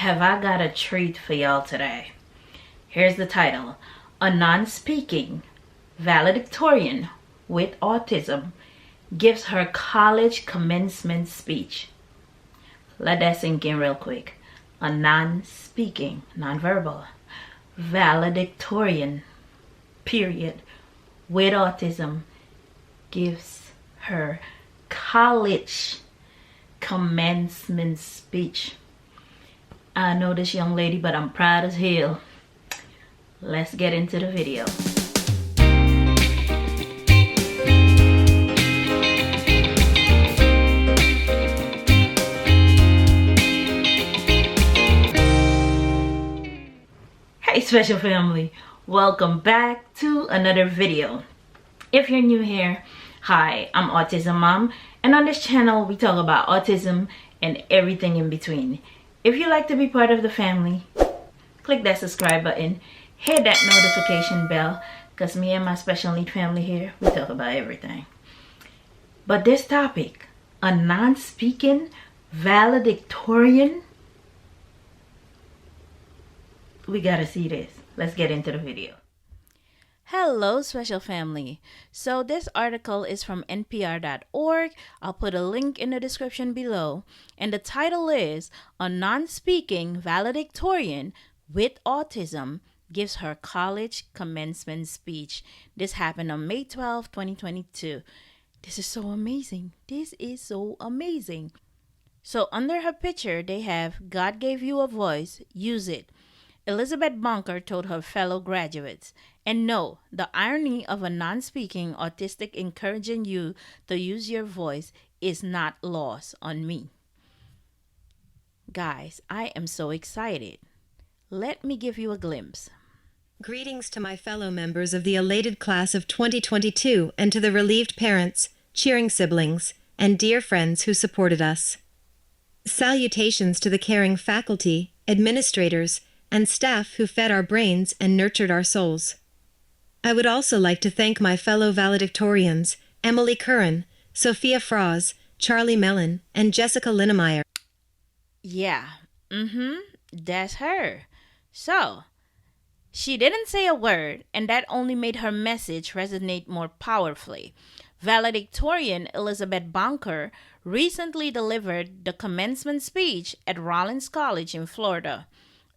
have I got a treat for y'all today. Here's the title: A non-speaking valedictorian with autism gives her college commencement speech. Let that sink in real quick. A non-speaking, non-verbal valedictorian, period, with autism gives her college commencement speech. I know this young lady, but I'm proud as hell. Let's get into the video. Hey special family, welcome back to another video. If you're new here, hi, I'm Autism Mom, and on this channel we talk about autism and everything in between. If you like to be part of the family, click that subscribe button, hit that notification bell, because me and my special need family here, we talk about everything. But this topic, a non-speaking valedictorian, we gotta see this. Let's get into the video. Hello special family. So this article is from npr.org. I'll put a link in the description below. And the title is A Non-Speaking Valedictorian with Autism Gives Her College Commencement Speech. This happened on May 12, 2022. This is so amazing. This is so amazing. So under her picture, they have "God gave you a voice, use it." Elizabeth Bonker told her fellow graduates, and no, the irony of a non-speaking autistic encouraging you to use your voice is not lost on me. Guys, I am so excited. Let me give you a glimpse. Greetings to my fellow members of the elated class of 2022 and to the relieved parents, cheering siblings, and dear friends who supported us. Salutations to the caring faculty, administrators, and staff who fed our brains and nurtured our souls. I would also like to thank my fellow valedictorians, Emily Curran, Sophia Froz, Charlie Mellon, and Jessica Linnemeyer. Yeah, that's her. So, she didn't say a word, and that only made her message resonate more powerfully. Valedictorian Elizabeth Bonker recently delivered the commencement speech at Rollins College in Florida,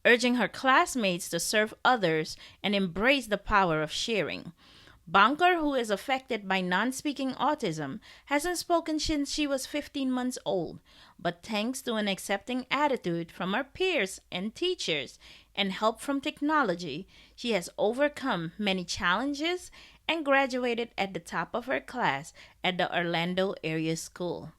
urging her classmates to serve others and embrace the power of sharing. Bonker, who is affected by non-speaking autism, hasn't spoken since she was 15 months old, but thanks to an accepting attitude from her peers and teachers and help from technology, she has overcome many challenges and graduated at the top of her class at the Orlando area school.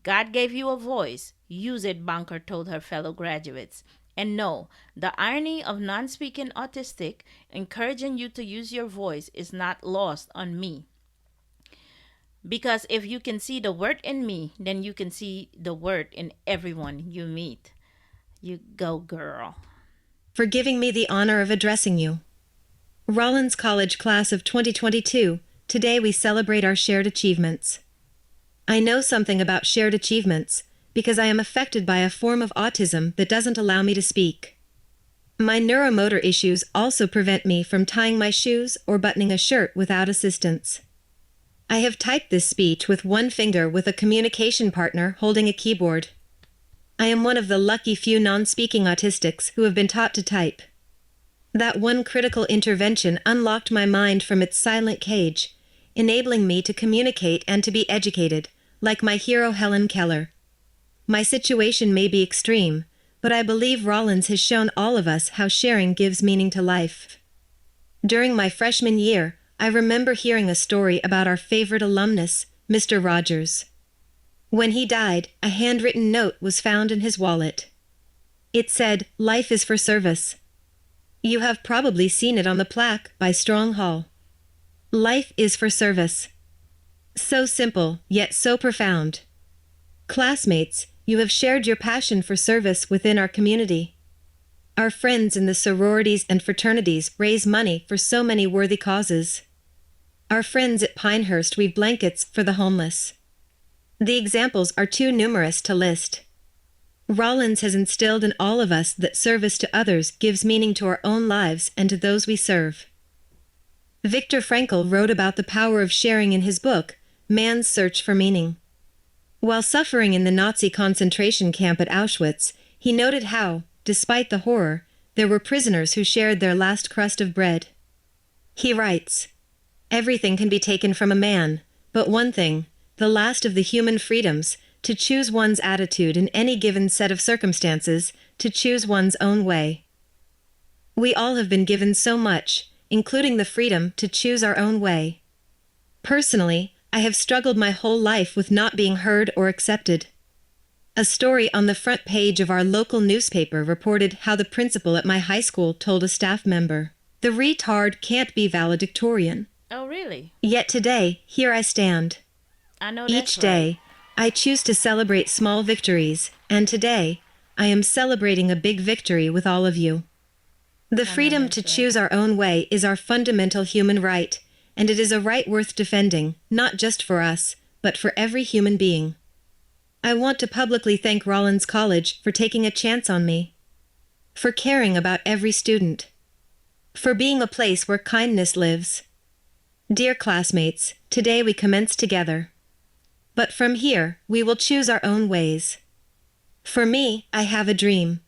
God gave you a voice, use it, Bonker told her fellow graduates. And no, the irony of non-speaking autistic encouraging you to use your voice is not lost on me. Because if you can see the word in me, then you can see the word in everyone you meet. You go, girl. For giving me the honor of addressing you. Rollins College class of 2022, today we celebrate our shared achievements. I know something about shared achievements, because I am affected by a form of autism that doesn't allow me to speak. My neuromotor issues also prevent me from tying my shoes or buttoning a shirt without assistance. I have typed this speech with one finger with a communication partner holding a keyboard. I am one of the lucky few non-speaking autistics who have been taught to type. That one critical intervention unlocked my mind from its silent cage, enabling me to communicate and to be educated, like my hero Helen Keller. My situation may be extreme, but I believe Rollins has shown all of us how sharing gives meaning to life. During my freshman year, I remember hearing a story about our favorite alumnus, Mr. Rogers. When he died, a handwritten note was found in his wallet. It said, "Life is for service." You have probably seen it on the plaque by Strong Hall. Life is for service. So simple, yet so profound. Classmates, you have shared your passion for service within our community. Our friends in the sororities and fraternities raise money for so many worthy causes. Our friends at Pinehurst weave blankets for the homeless. The examples are too numerous to list. Rollins has instilled in all of us that service to others gives meaning to our own lives and to those we serve. Viktor Frankl wrote about the power of sharing in his book, Man's Search for Meaning. While suffering in the Nazi concentration camp at Auschwitz, he noted how, despite the horror, there were prisoners who shared their last crust of bread. He writes, "Everything can be taken from a man, but one thing, the last of the human freedoms, to choose one's attitude in any given set of circumstances, to choose one's own way." We all have been given so much, including the freedom to choose our own way. Personally, I have struggled my whole life with not being heard or accepted. A story on the front page of our local newspaper reported how the principal at my high school told a staff member, "The retard can't be valedictorian." Oh, really? Yet today, here I stand. I know that's Each day, I choose to celebrate small victories, and today, I am celebrating a big victory with all of you. The freedom to choose our own way is our fundamental human right, and it is a right worth defending, not just for us, but for every human being. I want to publicly thank Rollins College for taking a chance on me, for caring about every student, for being a place where kindness lives. Dear classmates, today we commence together. But from here, we will choose our own ways. For me, I have a dream.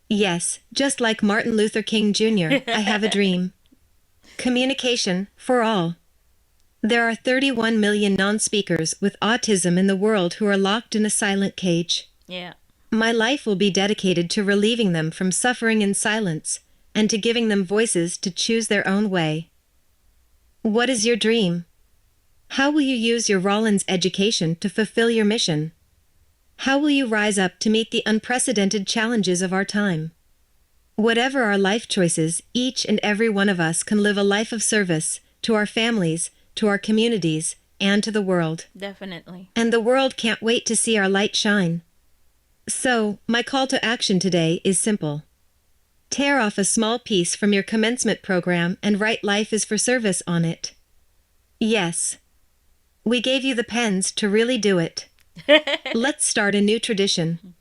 Yes, just like Martin Luther King Jr., I have a dream. Communication for all. There are 31 million non-speakers with autism in the world who are locked in a silent cage. Yeah. My life will be dedicated to relieving them from suffering in silence and to giving them voices to choose their own way. What is your dream? How will you use your Rollins education to fulfill your mission? How will you rise up to meet the unprecedented challenges of our time? Whatever our life choices, each and every one of us can live a life of service to our families, to our communities, and to the world. Definitely. And the world can't wait to see our light shine. So, my call to action today is simple. Tear off a small piece from your commencement program and write "Life is for Service" on it. Yes. We gave you the pens to really do it. Let's start a new tradition.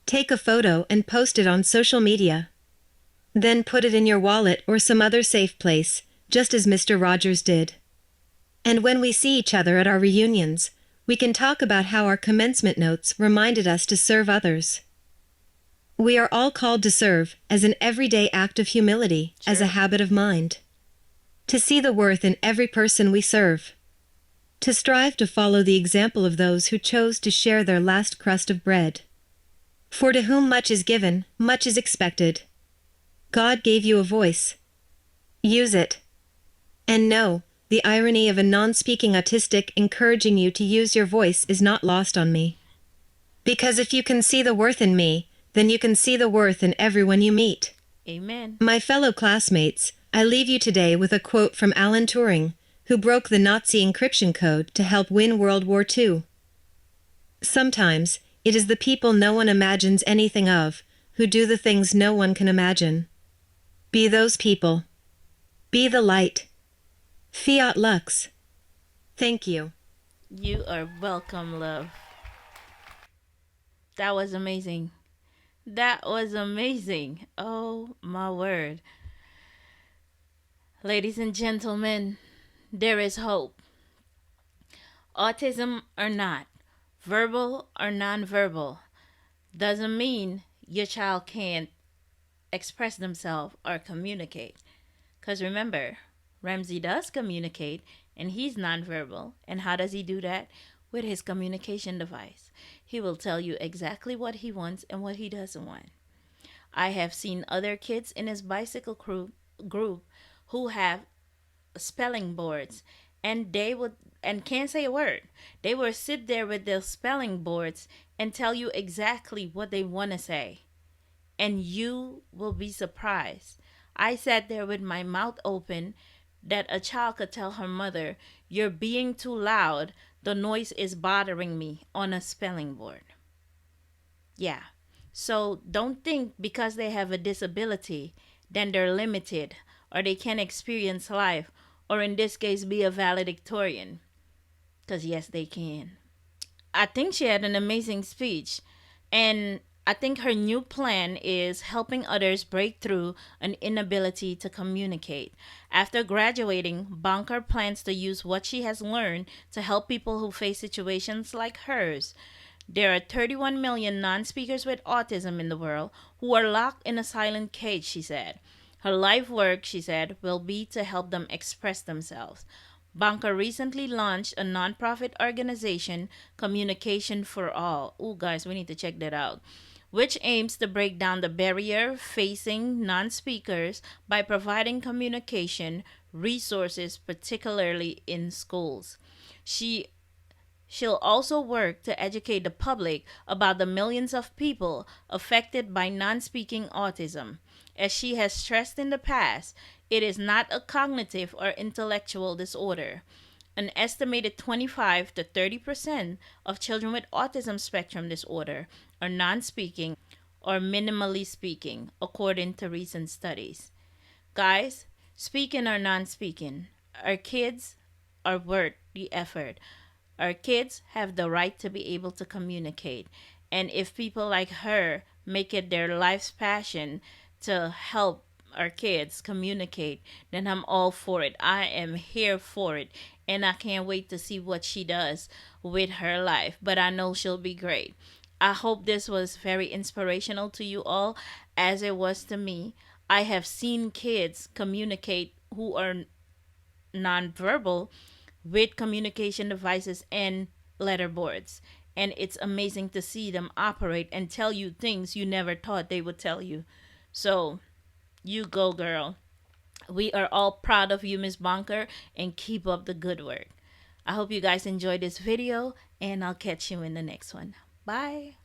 Take a photo and post it on social media. Then put it in your wallet or some other safe place, just as Mr. Rogers did. And when we see each other at our reunions, we can talk about how our commencement notes reminded us to serve others. We are all called to serve as an everyday act of humility, as a habit of mind. To see the worth in every person we serve. To strive to follow the example of those who chose to share their last crust of bread. For to whom much is given, much is expected. God gave you a voice. Use it. And know, the irony of a non-speaking autistic encouraging you to use your voice is not lost on me. Because if you can see the worth in me, then you can see the worth in everyone you meet. Amen. My fellow classmates, I leave you today with a quote from Alan Turing, who broke the Nazi encryption code to help win World War II. Sometimes, it is the people no one imagines anything of, who do the things no one can imagine. Be those people. Be the light. Fiat Lux. Thank you. You are welcome, love. That was amazing. That was amazing. Oh, my word. Ladies and gentlemen, there is hope. Autism or not, verbal or nonverbal, doesn't mean your child can't express themselves or communicate. Because remember, Ramsey does communicate and he's nonverbal. And how does he do that? With his communication device. He will tell you exactly what he wants and what he doesn't want. I have seen other kids in his bicycle group who have spelling boards and they would and can't say a word. They will sit there with their spelling boards and tell you exactly what they want to say. And you will be surprised. I sat there with my mouth open that a child could tell her mother, "You're being too loud. The noise is bothering me," on a spelling board. Yeah. So don't think because they have a disability, then they're limited or they can't experience life, or in this case, be a valedictorian. Because yes, they can. I think she had an amazing speech. And I think her new plan is helping others break through an inability to communicate. After graduating, Bonker plans to use what she has learned to help people who face situations like hers. There are 31 million non speakers with autism in the world who are locked in a silent cage, she said. Her life work, she said, will be to help them express themselves. Bonker recently launched a nonprofit organization, Communication for All. Ooh, guys, we need to check that out. Which aims to break down the barrier facing non speakers by providing communication resources, particularly in schools. She She'll also work to educate the public about the millions of people affected by non speaking autism. As she has stressed in the past, it is not a cognitive or intellectual disorder. An estimated 25 to 30% of children with autism spectrum disorder are non speaking or minimally speaking, according to recent studies. Guys, speaking or non speaking, our kids are worth the effort. Our kids have the right to be able to communicate. And if people like her make it their life's passion to help our kids communicate, then I'm all for it. I am here for it. And I can't wait to see what she does with her life. But I know she'll be great. I hope this was very inspirational to you all, as it was to me. I have seen kids communicate who are nonverbal with communication devices and letterboards. And it's amazing to see them operate and tell you things you never thought they would tell you. So, you go, girl. We are all proud of you, Miss Bonker, and keep up the good work. I hope you guys enjoyed this video, and I'll catch you in the next one. Bye.